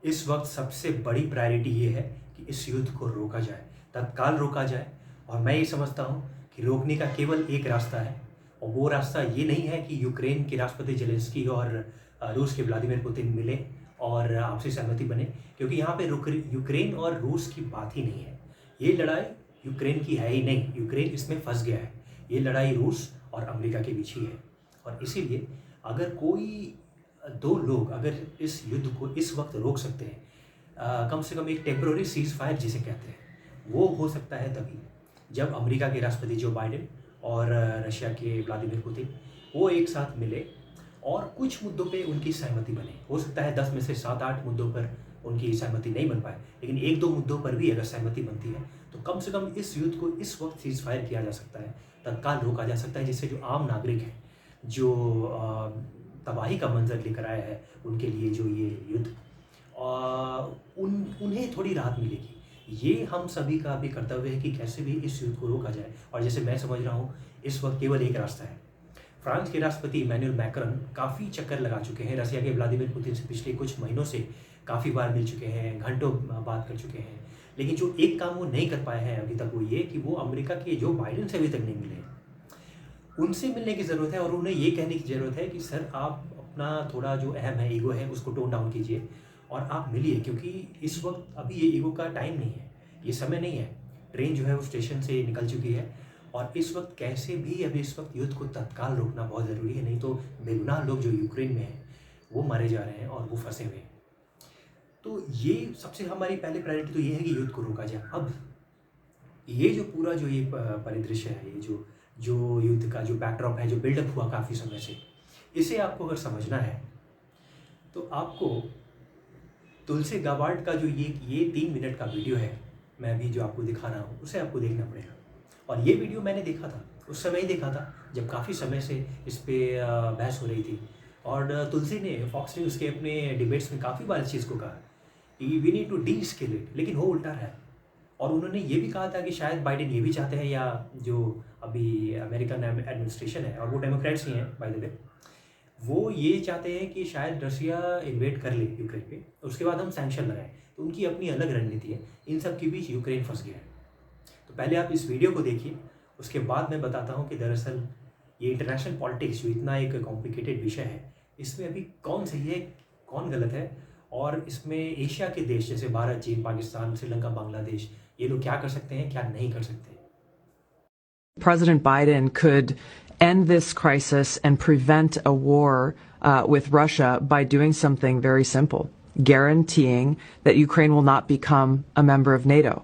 इस वक्त सबसे बड़ी प्रायोरिटी ये है कि इस युद्ध को रोका जाए, तत्काल रोका जाए। और मैं ये समझता हूँ कि रोकने का केवल एक रास्ता है, और वो रास्ता ये नहीं है कि यूक्रेन के राष्ट्रपति ज़ेलेंस्की और रूस के व्लादिमीर पुतिन मिले और आपसी सहमति बने, क्योंकि यहाँ पे यूक्रेन और रूस की बात ही नहीं है। ये लड़ाई यूक्रेन की है ही नहीं, यूक्रेन इसमें फंस गया है। ये लड़ाई रूस और अमेरिका के बीच ही है। और इसीलिए अगर कोई दो लोग अगर इस युद्ध को इस वक्त रोक सकते हैं, कम से कम एक टेम्पररी सीज फायर जिसे कहते हैं, वो हो सकता है तभी जब अमेरिका के राष्ट्रपति जो बाइडेन और रशिया के व्लादिमीर पुतिन वो एक साथ मिले और कुछ मुद्दों पे उनकी सहमति बने। हो सकता है 10 में से 7-8 मुद्दों पर उनकी सहमति नहीं बन पाए, लेकिन 1-2 मुद्दों पर भी अगर सहमति बनती है तो कम से कम इस युद्ध को इस वक्त सीज फायर किया जा सकता है, तत्काल रोका जा सकता है, जिससे जो आम नागरिक है, जो तबाही का मंजर लेकर आया है उनके लिए जो ये युद्ध, उन्हें थोड़ी राहत मिलेगी। ये हम सभी का भी कर्तव्य है कि कैसे भी इस युद्ध को रोका जाए। और जैसे मैं समझ रहा हूँ इस वक्त केवल एक रास्ता है। फ्रांस के राष्ट्रपति इमैनुअल मैक्रॉन काफ़ी चक्कर लगा चुके हैं रशिया के व्लादिमीर पुतिन से, पिछले कुछ महीनों से काफ़ी बार मिल चुके हैं, घंटों बात कर चुके हैं, लेकिन जो एक काम वो नहीं कर पाए हैं अभी तक वो ये कि वो अमेरिका के जो बाइडेन से अभी तक नहीं मिले। उनसे मिलने की ज़रूरत है और उन्हें ये कहने की ज़रूरत है कि सर आप अपना थोड़ा जो अहम है, ईगो है, उसको टोन डाउन कीजिए और आप मिलिए, क्योंकि इस वक्त अभी ये ईगो का टाइम नहीं है, ये समय नहीं है। ट्रेन जो है वो स्टेशन से निकल चुकी है और इस वक्त कैसे भी अभी इस वक्त युद्ध को तत्काल रोकना बहुत ज़रूरी है, नहीं तो बेगुनाह लोग जो यूक्रेन में हैं वो मारे जा रहे हैं और वो फंसे हुए हैं। तो ये सबसे हमारी पहली प्रायोरिटी तो ये है कि युद्ध को रोका जाए। अब ये जो पूरा जो ये परिदृश्य है, ये जो युद्ध का जो बैकड्रॉप है, जो बिल्डअप हुआ काफ़ी समय से, इसे आपको अगर समझना है तो आपको तुलसी गाबार्ड का जो ये 3 मिनट का वीडियो है, मैं अभी जो आपको दिखा रहा हूँ, उसे आपको देखना पड़ेगा। और ये वीडियो मैंने देखा था, उस समय ही देखा था जब काफ़ी समय से इस पे बहस हो रही थी। और तुलसी ने फॉक्स न्यूज़ के अपने डिबेट्स में काफ़ी बार इस चीज़ को कहा कि we need to deskill it, लेकिन वो उल्टा है। और उन्होंने ये भी कहा था कि शायद बाइडेन ये भी चाहते हैं, या जो अभी अमेरिकन एडमिनिस्ट्रेशन है और वो डेमोक्रेट्स ही हैं बाय द वे, वो ये चाहते हैं कि शायद रशिया इन्वेड कर ले यूक्रेन पे, उसके बाद हम सैंक्शन लगाएं। तो उनकी अपनी अलग रणनीति है, इन सब के बीच यूक्रेन फंस गया है। तो पहले आप इस वीडियो को देखिए, उसके बाद मैं बताता हूँ कि दरअसल ये इंटरनेशनल पॉलिटिक्स जो इतना एक कॉम्प्लिकेटेड विषय है, इसमें अभी कौन सही है कौन गलत है, और इसमें एशिया के देश जैसे भारत, चीन, पाकिस्तान, श्रीलंका, बांग्लादेश, ये लोग क्या कर सकते हैं, क्या नहीं कर सकते। President Biden could end this crisis and prevent a war with Russia by doing something very simple, guaranteeing that Ukraine will not become a member of NATO.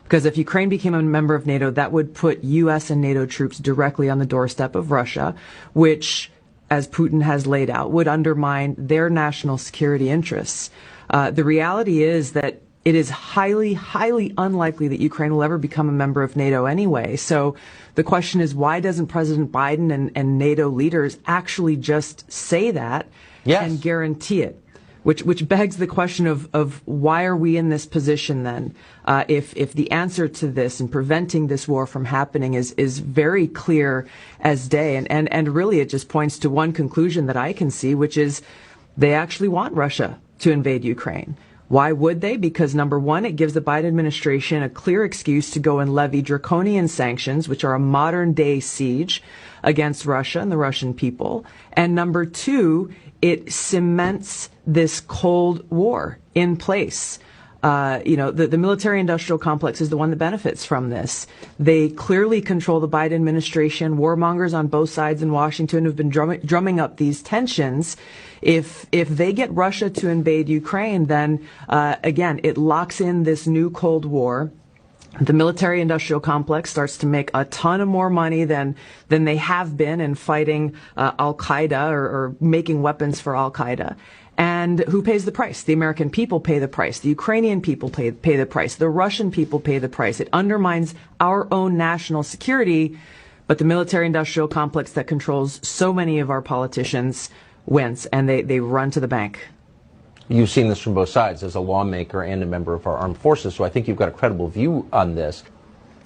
Because if Ukraine became a member of NATO, that would put U.S. and NATO troops directly on the doorstep of Russia, which, as Putin has laid out, would undermine their national security interests. The reality is that it is highly, highly unlikely that Ukraine will ever become a member of NATO anyway. So the question is, why doesn't President Biden and NATO leaders actually just say that and guarantee it? Which begs the question of why are we in this position then? If the answer to this and preventing this war from happening is very clear as day, and really it just points to one conclusion that I can see, which is they actually want Russia to invade Ukraine. Why would they? Because number one, it gives the Biden administration a clear excuse to go and levy draconian sanctions, which are a modern day siege against Russia and the Russian people. And number two, it cements this Cold War in place. The military-industrial complex is the one that benefits from this. They clearly control the Biden administration. Warmongers on both sides in Washington have been drumming up these tensions. If they get Russia to invade Ukraine, then again, it locks in this new Cold War. The military-industrial complex starts to make a ton of more money than they have been in fighting Al-Qaeda or making weapons for Al-Qaeda. And who pays the price? The American people pay the price. The Ukrainian people pay the price. The Russian people pay the price. It undermines our own national security, but the military-industrial complex that controls so many of our politicians wins, and they run to the bank. You've seen this from both sides as a lawmaker and a member of our armed forces, so I think you've got a credible view on this.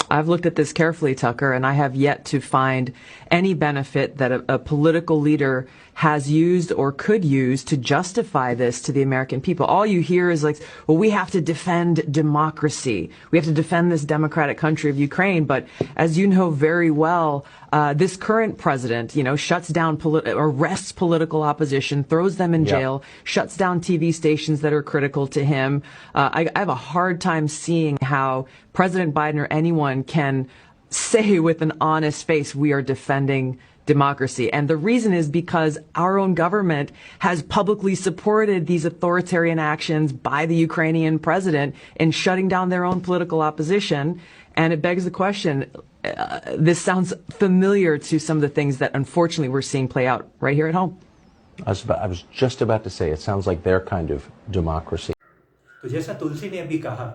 I've looked at this carefully, Tucker, and I have yet to find any benefit that a political leader has used or could use to justify this to the American people. All you hear is like, well, we have to defend democracy. We have to defend this democratic country of Ukraine. But as you know very well, this current president, shuts down, arrests political opposition, throws them in jail, shuts down TV stations that are critical to him. I have a hard time seeing how President Biden or anyone can say with an honest face, we are defending democracy. And the reason is because our own government has publicly supported these authoritarian actions by the Ukrainian president in shutting down their own political opposition. And it begs the question, this sounds familiar to some of the things that unfortunately we're seeing play out right here at home. I was just about to say, it sounds like their kind of democracy. तो जैसा तुलसी ने अभी कहा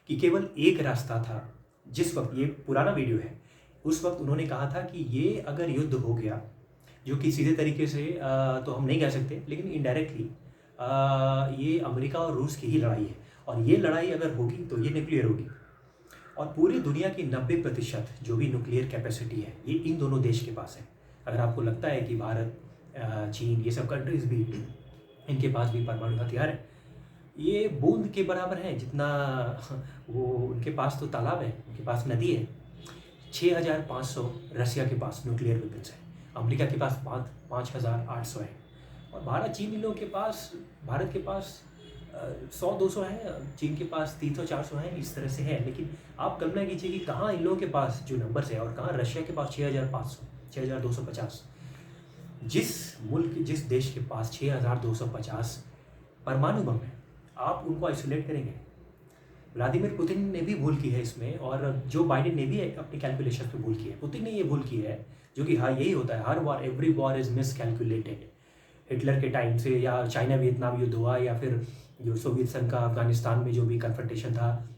कि केवल एक रास्ता था, जिस वक्त ये पुराना वीडियो है, उस वक्त उन्होंने कहा था कि ये अगर युद्ध हो गया, जो कि सीधे तरीके से तो हम नहीं कह सकते, लेकिन इनडायरेक्टली ये अमेरिका और रूस की ही लड़ाई है, और ये लड़ाई अगर होगी तो ये न्यूक्लियर होगी, और पूरी दुनिया की 90% जो भी न्यूक्लियर कैपेसिटी है ये इन दोनों देश के पास है। अगर आपको लगता है कि भारत, चीन, ये सब कंट्रीज भी, इनके पास भी परमाणु हथियार है, ये बूंद के बराबर है जितना वो, उनके पास तो तालाब है, उनके पास नदी है। 6500 रशिया के पास न्यूक्लियर वेपन्स है, अमेरिका के पास 5800 है, और भारत, चीन, इन लोगों के पास, भारत के पास 100-200 है, चीन के पास 300-400 है, इस तरह से है। लेकिन आप कल्पना कीजिए कि कहाँ इन लोगों के पास जो नंबर्स है और कहाँ रशिया के पास 6500, 6250। जिस देश के पास 6250 परमाणु बम है, आप उनको आइसोलेट करेंगे। व्लादिमीर पुतिन ने भी भूल की है इसमें, और जो बाइडेन ने भी अपने कैलकुलेशन पे भूल की है। पुतिन ने ये भूल की है, जो कि हाँ यही होता है, हर war, every war is miscalculated. Hitler के टाइम से, या चाइना वियतनाम युद्ध हुआ, या फिर जो सोवियत संघ का अफगानिस्तान में जो भी कन्फ्रंटेशन था,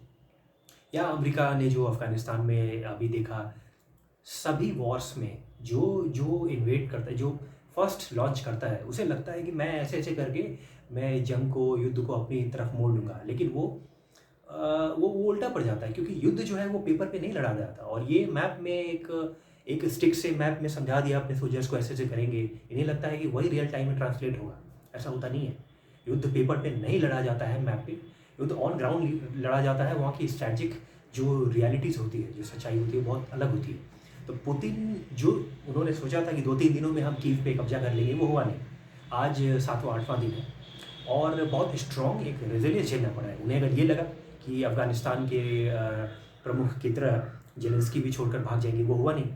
या अमेरिका ने जो अफगानिस्तान में अभी देखा, सभी वॉर्स में जो इन्वेट करता है, जो फर्स्ट लॉन्च करता है, उसे लगता है कि मैं ऐसे ऐसे करके मैं जंग को, युद्ध को अपनी तरफ मोड़ लूँगा। लेकिन वो उल्टा पड़ जाता है, क्योंकि युद्ध जो है वो पेपर पे नहीं लड़ा जाता। और ये मैप में एक स्टिक से मैप में समझा दिया अपने सोल्जर्स को, ऐसे ऐसे करेंगे, इन्हें लगता है कि वही रियल टाइम में ट्रांसलेट होगा। ऐसा होता नहीं है। युद्ध पेपर पे नहीं लड़ा जाता है मैप पे, युद्ध ऑन ग्राउंड लड़ा जाता है। वहाँ की स्ट्रैटेजिक जो रियलिटीज़ होती है, जो सच्चाई होती है, बहुत अलग होती है। तो पुतिन जो उन्होंने सोचा था कि 2-3 दिनों में हम कीव पे कब्जा कर लेंगे, वो हुआ नहीं। आज 7वां-8वां दिन है, और बहुत स्ट्रॉन्ग एक रेजिलियंस झेलना पड़ा है उन्हें। अगर ये लगा कि अफगानिस्तान के प्रमुख की तरह जेलेंस्की भी छोड़कर भाग जाएंगे, वो हुआ नहीं।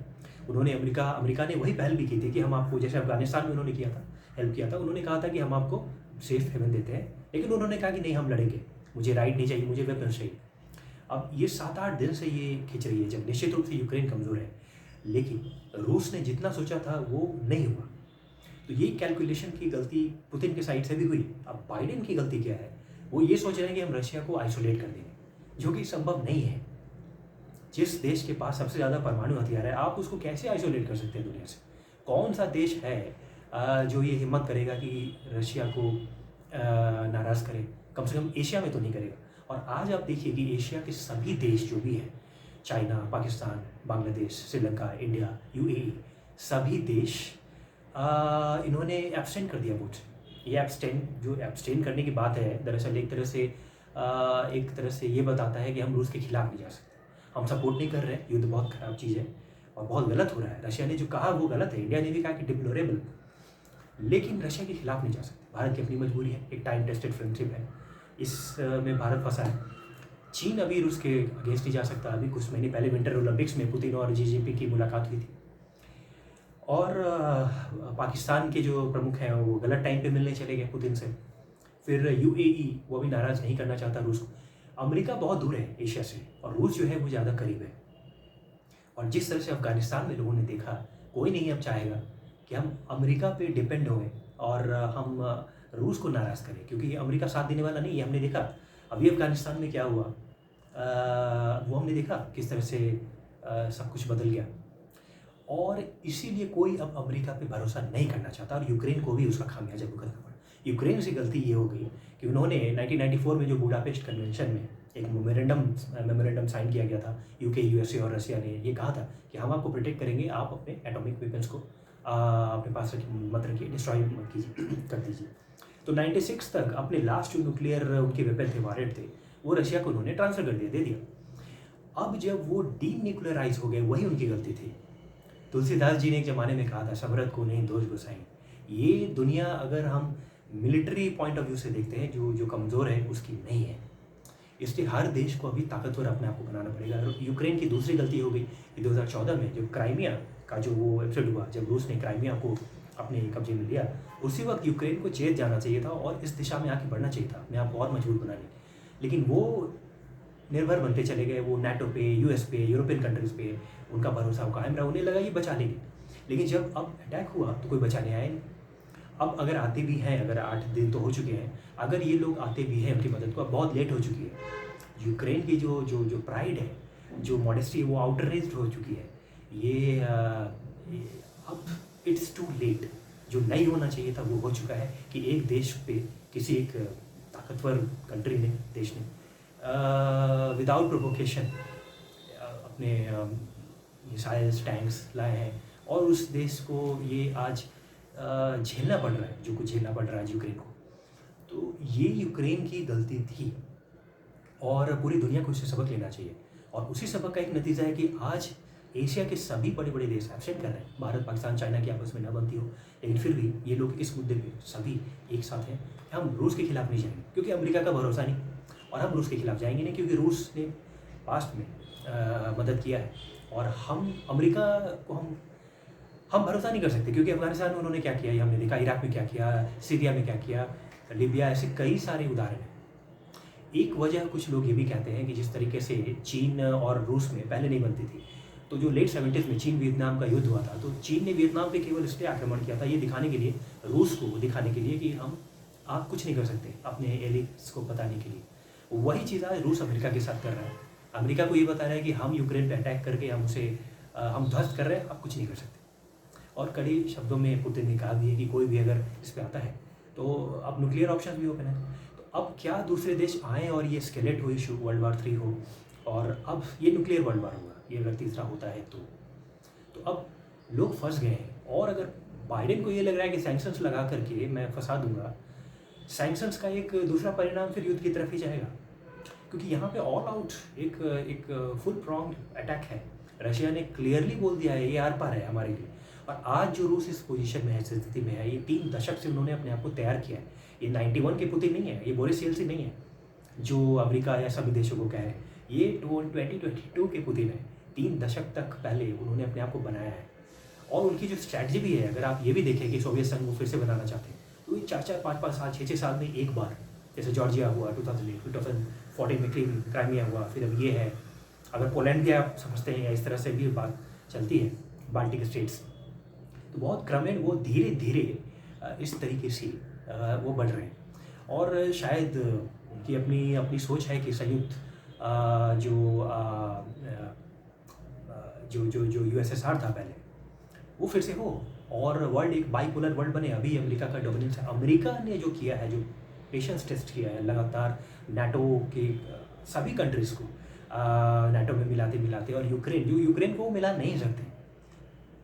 उन्होंने अमेरिका ने वही पहल भी की थी कि हम आपको, जैसे अफगानिस्तान में उन्होंने किया था, हेल्प किया था, उन्होंने कहा था कि हम आपको सेफ हेवन देते हैं, लेकिन उन्होंने कहा कि नहीं, हम लड़ेंगे, मुझे राइट नहीं चाहिए, मुझे वेपन चाहिए। अब ये 7-8 दिन से ये खिंच रही है जब। निश्चित रूप से यूक्रेन कमज़ोर है, लेकिन रूस ने जितना सोचा था वो नहीं हुआ। तो ये कैलकुलेशन की गलती पुतिन के साइड से भी हुई। अब बाइडेन की गलती क्या है? वो ये सोच रहे हैं कि हम रशिया को आइसोलेट कर देंगे, जो कि संभव नहीं है। जिस देश के पास सबसे ज़्यादा परमाणु हथियार है, आप उसको कैसे आइसोलेट कर सकते हैं दुनिया से? कौन सा देश है जो ये हिम्मत करेगा कि रशिया को नाराज़ करे? कम से कम एशिया में तो नहीं करेगा। और आज आप देखिए कि एशिया के सभी देश जो भी हैं, China, Pakistan, Bangladesh, Sri Lanka, India, UAE, सभी देश इन्होंने एब्सटेन कर दिया वोट से। ये एब्सटेन करने की बात है, दरअसल एक तरह से ये बताता है कि हम रूस के खिलाफ नहीं जा सकते, हम सपोर्ट नहीं कर रहे हैं, युद्ध बहुत ख़राब चीज़ है और बहुत गलत हो रहा है। रशिया ने जो कहा वो गलत है, इंडिया ने भी कहा कि डिप्लोरेबल, लेकिन रशिया के खिलाफ नहीं जा सकते। भारत की अपनी मजबूरी है, एक टाइम टेस्टेड फ्रेंडशिप है, इसमें भारत फंसा है। चीन अभी रूस के अगेंस्ट नहीं जा सकता। अभी कुछ महीने पहले विंटर ओलंपिक्स में पुतिन और जी जिनपिंग की मुलाकात हुई थी, और पाकिस्तान के जो प्रमुख हैं वो गलत टाइम पे मिलने चले गए पुतिन से। फिर यूएई, वो भी नाराज़ नहीं करना चाहता रूस को। अमेरिका बहुत दूर है एशिया से, और रूस जो है वो ज़्यादा करीब है। और जिस तरह से अफगानिस्तान में लोगों ने देखा, कोई नहीं अब चाहेगा कि हम अमेरिका पे डिपेंड हों और हम रूस को नाराज़ करें, क्योंकि अमेरिका साथ देने वाला नहीं है। हमने देखा अभी अफगानिस्तान में क्या हुआ, वो हमने देखा किस तरह से सब कुछ बदल गया। और इसीलिए कोई अब अमेरिका पे भरोसा नहीं करना चाहता, और यूक्रेन को भी उसका खामियाजा भुगतना पड़ा। यूक्रेन से गलती ये हो गई कि उन्होंने 1994 में जो बुडापेस्ट कन्वेंशन में एक मेमोरेंडम साइन किया गया था यूके, यूएसए और रशिया ने ये कहा था कि हम आपको प्रोटेक्ट करेंगे, आप अपने एटॉमिक वेपन्स को अपने पास मत रखिए, डिस्ट्रॉय मत कीजिए, कर दीजिए। तो 96 तक अपने लास्ट जो न्यूक्लियर उनके वेपन थे, वारेंट थे, वो रशिया को उन्होंने ट्रांसफ़र कर दिया, दे दिया। अब जब वो डीन्यूक्लियराइज हो गए, वही उनकी गलती थी। तुलसीदास जी ने एक ज़माने में कहा था, समरथ को नहीं दोष गोसाई। ये दुनिया अगर हम मिलिट्री पॉइंट ऑफ व्यू से देखते हैं, जो कमज़ोर है उसकी नहीं है। इसलिए हर देश को अभी ताकतवर अपने आप को बनाना पड़ेगा। और यूक्रेन की दूसरी गलती हो गई कि 2014 में जब क्राइमिया का जो वो एपिसोड हुआ, जब रूस ने क्राइमिया को अपने कब्जे में लिया, उसी वक्त यूक्रेन को चेत जाना चाहिए था और इस दिशा में आगे बढ़ना चाहिए था, अपने आप को और मजबूत बनाने। लेकिन वो निर्भर बनते चले गए, वो नाटो पे, यूएस पे, यूरोपियन कंट्रीज़ पे उनका भरोसा वो कायम रहा, उन्हें लगा ये बचा लेंगे। लेकिन जब अब अटैक हुआ तो कोई बचाने आया नहीं। अब अगर आते भी हैं, अगर 8 दिन तो हो चुके हैं, अगर ये लोग आते भी हैं उनकी मदद को, अब बहुत लेट हो चुकी है। यूक्रेन की जो प्राइड है, जो मॉडेस्टी है, वो आउटरेज्ड हो चुकी है। ये अब इट्स टू लेट। जो नहीं होना चाहिए था वो हो चुका है कि एक देश पे, किसी एक ताकतवर कंट्री ने, देश ने विदाउट प्रोवोकेशन अपने मिसाइल्स, टैंक्स लाए हैं और उस देश को ये आज झेलना पड़ रहा है, जो कुछ झेलना पड़ रहा है यूक्रेन को। तो ये यूक्रेन की गलती थी और पूरी दुनिया को इससे सबक लेना चाहिए। और उसी सबक का एक नतीजा है कि आज एशिया के सभी बड़े बड़े देश एब्सेंट कर रहे हैं। भारत, पाकिस्तान, चाइना की आपस में न बनती हो, लेकिन फिर भी ये लोग इस मुद्दे पे सभी एक साथ हैं। हम रूस के खिलाफ नहीं जाएंगे क्योंकि अमेरिका का भरोसा नहीं, और हम रूस के खिलाफ जाएंगे नहीं क्योंकि रूस ने पास्ट में मदद किया है। और हम अमेरिका को हम भरोसा नहीं कर सकते क्योंकि अफगानिस्तान में उन्होंने क्या किया ये हमने देखा, इराक में क्या किया, सीरिया में क्या किया, लिबिया, ऐसे कई सारे उदाहरण हैं। एक वजह कुछ लोग ये भी कहते हैं कि जिस तरीके से चीन और रूस में पहले नहीं बनती थी, तो जो लेट 70s में चीन वियतनाम का युद्ध हुआ था, तो चीन ने वियतनाम पे केवल इसलिए आक्रमण किया था, ये दिखाने के लिए, रूस को दिखाने के लिए कि आप कुछ नहीं कर सकते, अपने एलिट्स को बताने के लिए। वही चीज़ आज रूस अमेरिका के साथ कर रहा है। अमेरिका को ये बता रहा है कि हम यूक्रेन पे अटैक करके हम ध्वस्त कर रहे हैं, आप कुछ नहीं कर सकते। और कड़ी शब्दों में पुतिन ने कहा भी है कि कोई भी अगर इस पे आता है तो अब न्यूक्लियर ऑप्शन भी ओपन है। तो अब क्या दूसरे देश आएँ और ये स्केलेट हो इशू, वर्ल्ड वार 3 हो, और अब ये न्यूक्लियर वर्ल्ड वार होगा, ये अगर तीसरा होता है तो अब लोग फंस गए हैं। और अगर बाइडेन को ये लग रहा है कि सैंक्शंस लगा करके मैं फंसा दूंगा, सैंक्शंस का एक दूसरा परिणाम फिर युद्ध की तरफ ही जाएगा, क्योंकि यहाँ पे ऑल आउट एक फुल प्रॉन्ग अटैक है। रशिया ने क्लियरली बोल दिया है ये आर पार है हमारे लिए। और आज जो रूस इस पोजीशन में है, इस स्थिति में है, ये 3 दशक से उन्होंने अपने आप को तैयार किया है। ये 91 के पुतिन नहीं है, ये बोरिस येल्सिन नहीं है जो अमेरिका या सभी देशों को कह रहे हैं, ये 2022 के पुतिन है। 3 दशक तक पहले उन्होंने अपने आप को बनाया है। और उनकी जो स्ट्रैटेजी भी है, अगर आप ये भी देखें कि सोवियत संघ को फिर से बनाना चाहते हैं, तो ये 4-4, 5-5 साल, 6-6 साल में एक बार, जैसे जॉर्जिया हुआ 2014 में, क्राइमिया हुआ, फिर अब ये है। अगर पोलैंड भी आप समझते हैं, या इस तरह से भी बात चलती है, बाल्टिक स्टेट्स, तो बहुत क्रमेण वो धीरे धीरे इस तरीके से वो बढ़ रहे हैं। और शायद उनकी अपनी सोच है कि संयुक्त जो यूएसएसआर था पहले, वो फिर से हो और वर्ल्ड एक बाइपोलर वर्ल्ड बने। अभी अमेरिका का डोमिनेंस है। अमेरिका ने जो किया है, जो पेशेंस टेस्ट किया है लगातार नाटो के सभी कंट्रीज़ को नाटो में मिलाते, और यूक्रेन को मिला नहीं सकते।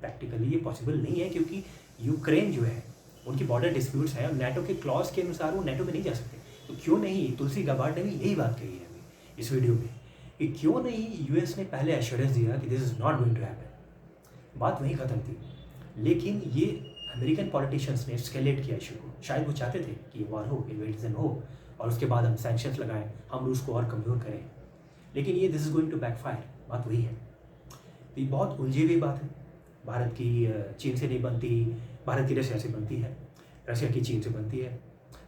प्रैक्टिकली ये पॉसिबल नहीं है क्योंकि यूक्रेन जो है, उनकी बॉर्डर डिस्प्यूट्स हैं और नाटो के क्लॉज के अनुसार वो नाटो में नहीं जा सकते। तो क्यों नहीं, तुलसी गबार्ड ने भी यही बात कही है अभी इस वीडियो में, कि क्यों नहीं यूएस ने पहले एश्योरेंस दिया कि this is not going to happen, बात वहीं ख़त्म थी। लेकिन ये अमेरिकन पॉलिटिशियंस ने स्केलेट किया इशू को। शायद वो चाहते थे कि ये वॉर हो, इन्वेजन हो, और उसके बाद हम सैंक्शंस लगाएं, हम रूस को और कमज़ोर करें। लेकिन ये this is going to backfire, बात वही है। तो ये बहुत उलझी हुई बात है। भारत की चीन से नहीं बनती, भारत की रशिया से बनती है, रशिया की चीन से बनती है।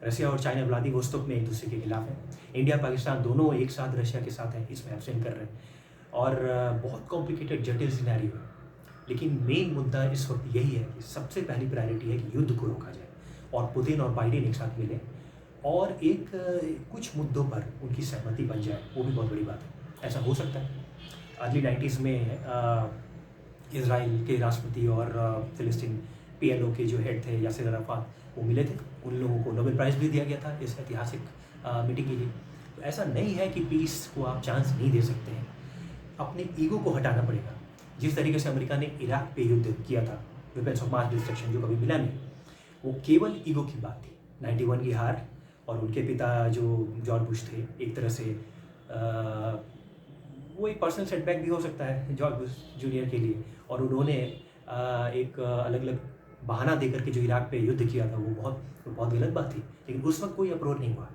रशिया और चाइना व्लादिवोस्तोक में एक दूसरे के खिलाफ हैं। इंडिया पाकिस्तान दोनों एक साथ रशिया के साथ हैं, इसमें एब्सेंट कर रहे हैं। और बहुत कॉम्प्लिकेटेड जटिल सिनेरियो है। लेकिन मेन मुद्दा इस वक्त यही है कि सबसे पहली प्रायोरिटी है कि युद्ध को रोका जाए और पुतिन और बाइडेन एक साथ मिले और एक कुछ मुद्दों पर उनकी सहमति बन जाए, वो भी बहुत बड़ी बात है। ऐसा हो सकता है। अर्ली 90s में इजराइल के राष्ट्रपति और फिलिस्तीन PLO के जो हेड थे यासिर अराफात, वो मिले थे। उन लोगों को नोबेल प्राइज़ भी दिया गया था इस ऐतिहासिक मीटिंग के लिए। तो ऐसा नहीं है कि पीस को आप चांस नहीं दे सकते हैं, अपने ईगो को हटाना पड़ेगा। जिस तरीके से अमेरिका ने इराक पे युद्ध किया था, वेपन्स ऑफ मास डिस्ट्रक्शन, जो कभी मिला नहीं, वो केवल ईगो की बात थी। 91 की हार, और उनके पिता जो जॉर्ज बुश थे, एक तरह से वो एक पर्सनल सेटबैक भी हो सकता है जॉर्ज बुश जूनियर के लिए, और उन्होंने एक अलग अलग बहाना देकर के जो इराक पे युद्ध किया था, वो बहुत गलत बात थी, लेकिन उस वक्त कोई अप्रोच नहीं हुआ।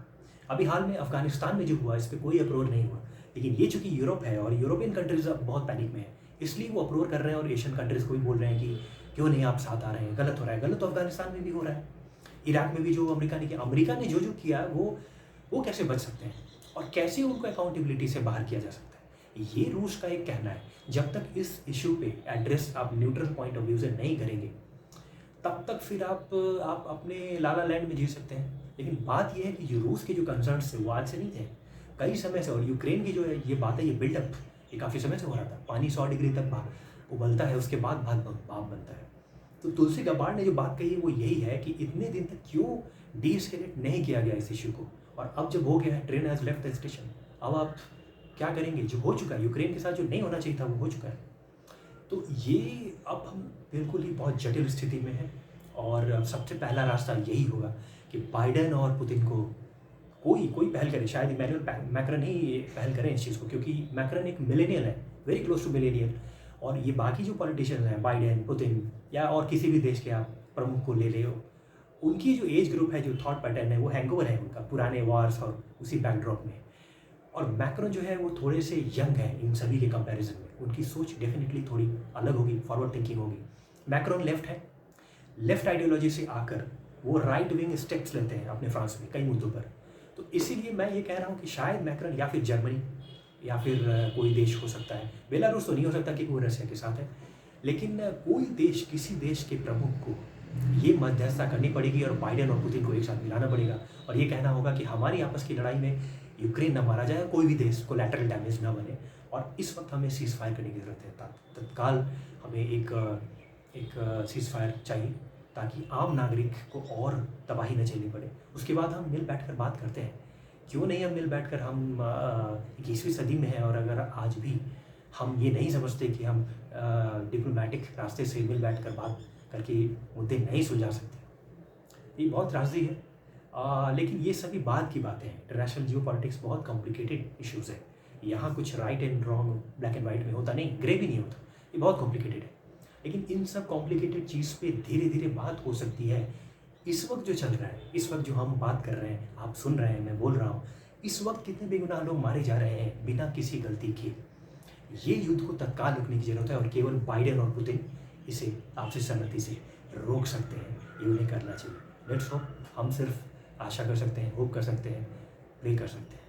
अभी हाल में अफगानिस्तान में जो हुआ, इस पर कोई अप्रोच नहीं हुआ, लेकिन ये चूंकि यूरोप है और यूरोपियन कंट्रीज अब बहुत पैनिक में है, इसलिए वो अप्रोच कर रहे हैं, और एशियन कंट्रीज को भी बोल रहे हैं कि क्यों नहीं आप साथ आ रहे हैं, गलत हो रहा है। गलत तो अफगानिस्तान में भी हो रहा है, इराक में भी जो अमेरिका ने किया, अमेरिका ने जो किया वो कैसे बच सकते हैं, और कैसे उनको अकाउंटेबिलिटी से बाहर किया जा सकता है। ये रूस का एक कहना है। जब तक इस इशू पे एड्रेस आप न्यूट्रल पॉइंट ऑफ व्यू से नहीं करेंगे, तब तक फिर आप अपने लाला लैंड में जी सकते हैं। लेकिन बात यह है कि रूस के जो कंसर्न्स थे वो आज से नहीं थे, कई समय से। और यूक्रेन की जो है ये बात है, ये बिल्डअप ये काफ़ी समय से हो रहा था। पानी 100 डिग्री तक उबलता है, उसके बाद भाप बनता है। तो तुलसी गबार्ड ने जो बात कही है वो यही है कि इतने दिन तक क्यों डीएस्केलेट नहीं किया गया इस इशू को, और अब जब हो गया है, train has left the station, अब आप क्या करेंगे? जो हो चुका है यूक्रेन के साथ, जो नहीं होना चाहिए था वो हो चुका है। तो ये अब हम बिल्कुल ही बहुत जटिल स्थिति में हैं, और अब सबसे पहला रास्ता यही होगा कि बाइडेन और पुतिन को कोई पहल करे। शायद इमैनुअल मैक्रन ही पहल करें इस चीज़ को, क्योंकि मैक्रन एक मिलेनियल है, वेरी क्लोज टू मिलेनियल। और ये बाकी जो पॉलिटिशियंस हैं, बाइडेन, पुतिन, या और किसी भी देश के आप प्रमुख को ले ले, उनकी जो एज ग्रुप है, जो थॉट पैटर्न है, वो हैंगओवर है उनका पुराने वार्स और उसी बैकड्रॉप में। और मैक्रन जो है वो थोड़े से यंग है इन सभी के कंपैरिजन में, उनकी सोच डेफिनेटली थोड़ी अलग होगी, फॉरवर्ड थिंकिंग होगी। मैक्रन लेफ्ट है, लेफ्ट आइडियोलॉजी से आकर वो राइट विंग स्टेप्स लेते हैं अपने फ्रांस में कई मुद्दों पर। तो इसीलिए मैं ये कह रहा हूँ कि शायद मैक्रन या फिर जर्मनी या फिर कोई देश हो सकता है, बेलारूस तो नहीं हो सकता क्योंकि वो रशिया के साथ है, लेकिन कोई देश, किसी देश के प्रमुख को ये मध्यस्थता करनी पड़ेगी और बाइडेन और पुतिन को एक साथ मिलाना पड़ेगा, और ये कहना होगा कि हमारी आपस की लड़ाई में यूक्रेन न मारा जाए, कोई भी देश कोलैटरल डैमेज न बने, और इस वक्त हमें सीज फायर करने की ज़रूरत है। तत्काल हमें एक सीज फायर चाहिए, ताकि आम नागरिक को और तबाही न झेलनी पड़े। उसके बाद हम मिल बैठकर बात करते हैं। क्यों नहीं हम मिल बैठकर, हम 21वीं सदी में हैं, और अगर आज भी हम ये नहीं समझते कि हम डिप्लोमेटिक रास्ते से मिल बैठकर बात करके मुद्दे नहीं सुलझा सकते, ये बहुत त्रासदी है। लेकिन ये सभी बाद की बातें हैं। इंटरनेशनल जियोपॉलिटिक्स बहुत कॉम्प्लिकेटेड इश्यूज़ है। यहाँ कुछ right and wrong, black and white में होता नहीं, ग्रे भी नहीं होता, ये बहुत कॉम्प्लिकेटेड है। लेकिन इन सब कॉम्प्लिकेटेड चीज़ पे धीरे धीरे बात हो सकती है। इस वक्त जो चल रहा है, इस वक्त जो हम बात कर रहे हैं, आप सुन रहे हैं, मैं बोल रहा हूँ, इस वक्त कितने बेगुनाह लोग मारे जा रहे हैं बिना किसी गलती के। ये युद्ध को तत्काल रुकने की जरूरत है, और केवल बाइडेन और पुतिन इसे आपसी सहमति से रोक सकते हैं। ये उन्हें करना चाहिए। लेट्स होप, हम सिर्फ आशा कर सकते हैं, होप कर सकते हैं, प्रे कर सकते हैं।